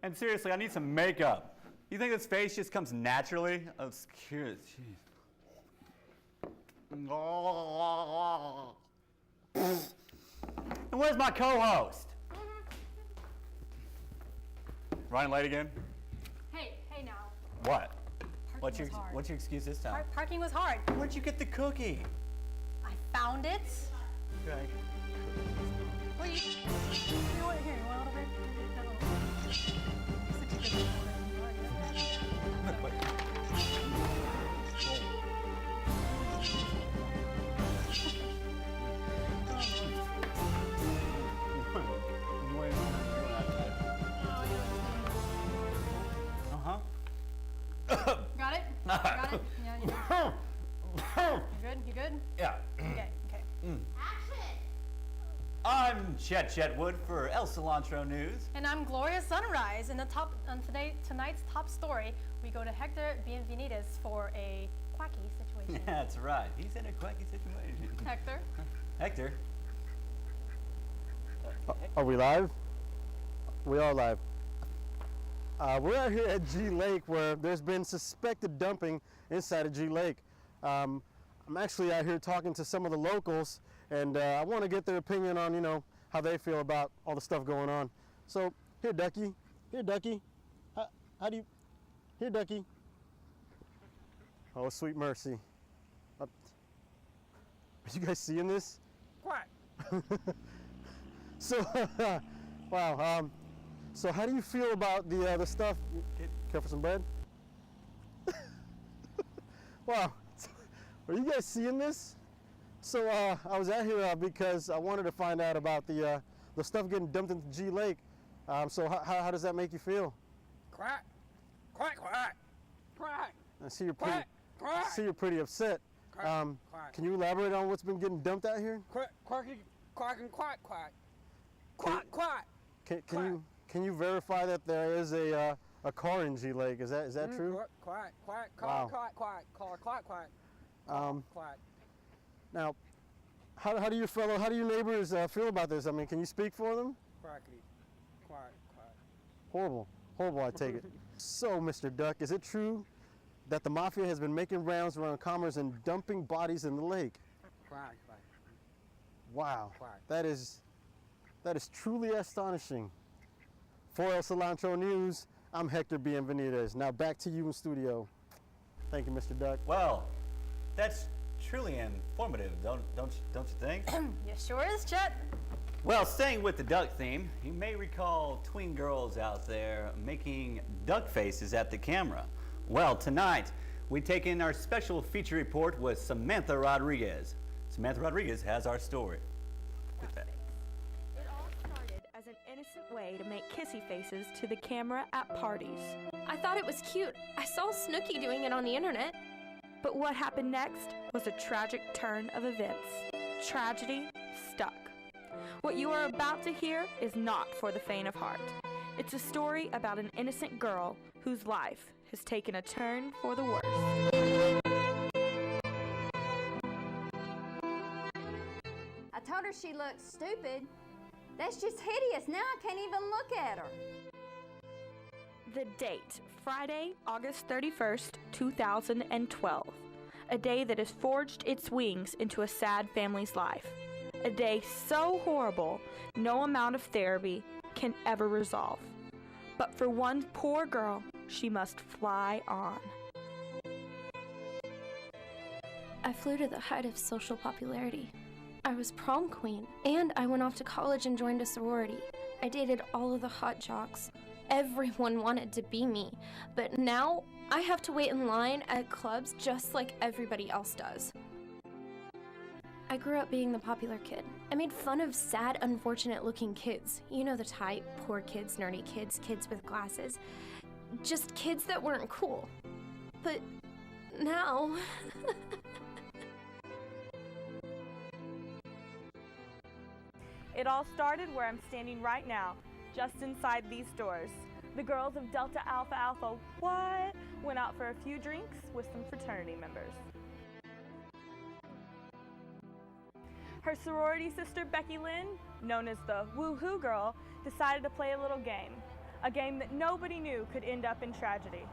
And seriously, I need some makeup. You think this face just comes naturally? Oh, excuse. Jeez. And where's my co-host? Running late again? Hey now. What? What's your excuse this time? Parking was hard. Where'd you get the cookie? I found it. Okay. Well, you know what? Here, you want a little bit? Got it? Got it? Yeah, you good? You good? Yeah. Okay. Action! I'm Chet Wood for El Cilantro News. And I'm Gloria Sunrise. And tonight's top story, we go to Hector Bienvenides for a quacky situation. That's right. He's in a quacky situation. Hector? Hector? Are we live? We are live. We're out here at G Lake where there's been suspected dumping inside of G Lake. I'm actually out here talking to some of the locals, and I want to get their opinion on, how they feel about all the stuff going on. So, here, Ducky. Here, Ducky. How do you... Here, Ducky. Oh, sweet mercy. Are you guys seeing this? Quack. So, wow. So how do you feel about the stuff? Care for some bread? Wow, are you guys seeing this? So I was out here because I wanted to find out about the stuff getting dumped into G Lake. So how does that make you feel? Quack. Quack, quack. Quack. I see you're pretty. Quack. I see you're pretty upset. Quack. Quack. Can you elaborate on what's been getting dumped out here? Quack, quacky, quack, and quack, quack. Quack, quack. Can you verify that there is a car in G Lake? Is that true? Quack, quack, Wow. quack, quack, quack, quack, quack. Quack. Now, how do your neighbors feel about this? I mean, can you speak for them? Quackity. Quack, quack. Horrible, I take it. So, Mr. Duck, is it true that the mafia has been making rounds around Commerce and dumping bodies in the lake? Quack, quack. Wow, Quack. that is truly astonishing. For El Cilantro News, I'm Hector Bienvenides. Now back to you in studio. Thank you, Mr. Duck. Well, that's truly informative, don't you think? Yeah, sure is, Chet. Well, staying with the duck theme, you may recall tween girls out there making duck faces at the camera. Well, tonight, we take in our special feature report with Samantha Rodriguez. Samantha Rodriguez has our story. With that. It all started as an innocent way to make kissy faces to the camera at parties. I thought it was cute. I saw Snooki doing it on the internet. But what happened next was a tragic turn of events. Tragedy stuck. What you are about to hear is not for the faint of heart. It's a story about an innocent girl whose life has taken a turn for the worse. I told her she looked stupid. That's just hideous. Now I can't even look at her. The date, Friday, August 31st, 2012. A day that has forged its wings into a sad family's life. A day so horrible, no amount of therapy can ever resolve. But for one poor girl, she must fly on. I flew to the height of social popularity. I was prom queen, and I went off to college and joined a sorority. I dated all of the hot jocks. Everyone wanted to be me, but now I have to wait in line at clubs just like everybody else does. I grew up being the popular kid. I made fun of sad, unfortunate-looking kids. You know the type, poor kids, nerdy kids, kids with glasses. Just kids that weren't cool. But now... It all started where I'm standing right now, just inside these doors. The girls of Delta Alpha Alpha went out for a few drinks with some fraternity members. Her sorority sister Becky Lynn, known as the Woohoo Girl, decided to play a little game. a game that nobody knew could end up in tragedy.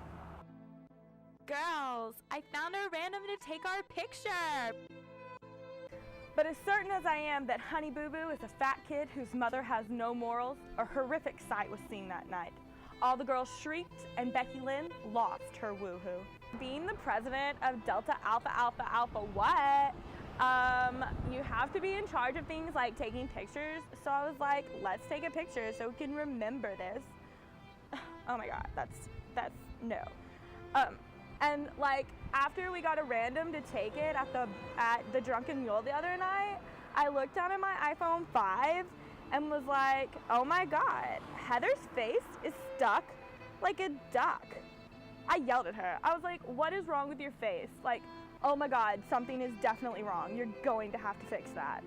Girls, I found a random to take our picture. But as certain as I am that Honey Boo Boo is a fat kid whose mother has no morals, a horrific sight was seen that night. All the girls shrieked, and Becky Lynn lost her woohoo. Being the president of Delta Alpha Alpha Alpha what? You have to be in charge of things like taking pictures. So I was like, let's take a picture so we can remember this. Oh my God, that's no. And like after we got a random to take it at the Drunken Mule the other night, I looked down at my iPhone 5 and was like, oh my God, Heather's face is stuck like a duck. I yelled at her. I was like, what is wrong with your face? Like, oh my God, something is definitely wrong. You're going to have to fix that.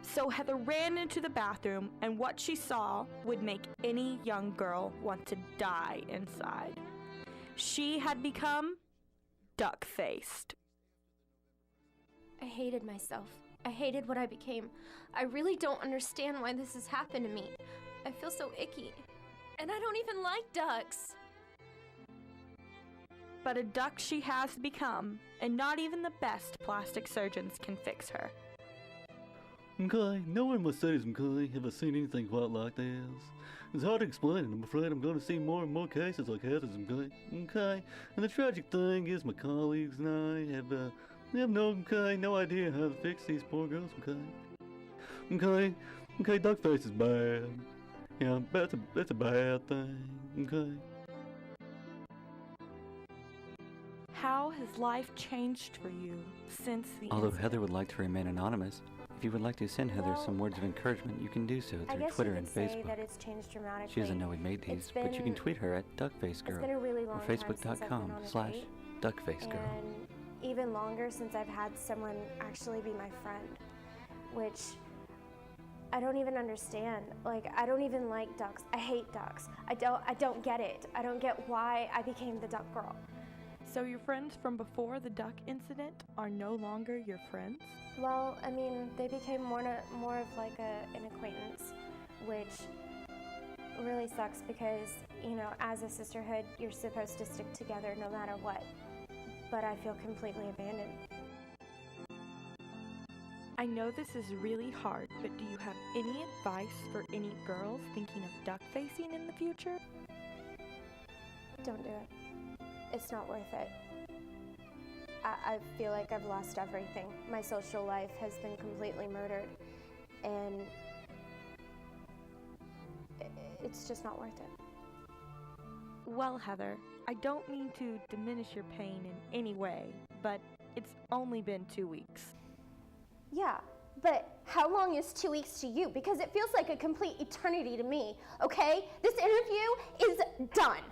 So Heather ran into the bathroom, and what she saw would make any young girl want to die inside. She had become duck-faced. I hated myself. I hated what I became. I really don't understand why this has happened to me. I feel so icky. And I don't even like ducks. But a duck she has become, and not even the best plastic surgeons can fix her. Okay, no one must say okay, have I seen anything quite like this? It's hard to explain, and I'm afraid I'm going to see more and more cases like Heather's, okay? And the tragic thing is my colleagues and I have no idea how to fix these poor girls, okay, duckface is bad. Yeah, that's a bad thing, okay? How has life changed for you since the Although incident? Heather would like to remain anonymous, if you would like to send Heather some words of encouragement, you can do so through Twitter and Facebook. That it's changed dramatically. She doesn't know we made these, but you can tweet her at DuckfaceGirl It's been a really long or time since I've been on a date, Facebook.com/DuckfaceGirl. and even longer since I've had someone actually be my friend, which I don't even understand. Like, I don't even like ducks. I hate ducks. I don't get it. I don't get why I became the duck girl. So your friends from before the duck incident are no longer your friends? Well, I mean, they became more of like an acquaintance, which really sucks because, you know, as a sisterhood, you're supposed to stick together no matter what. But I feel completely abandoned. I know this is really hard, but do you have any advice for any girls thinking of duck facing in the future? Don't do it. It's not worth it. I feel like I've lost everything. My social life has been completely murdered, and it's just not worth it. Well, Heather, I don't mean to diminish your pain in any way, but it's only been 2 weeks. Yeah, but how long is 2 weeks to you? Because it feels like a complete eternity to me, okay? This interview is done.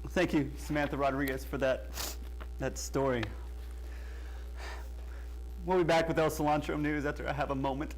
Thank you, Samantha Rodriguez, for that story. We'll be back with El Cilantro News after I have a moment.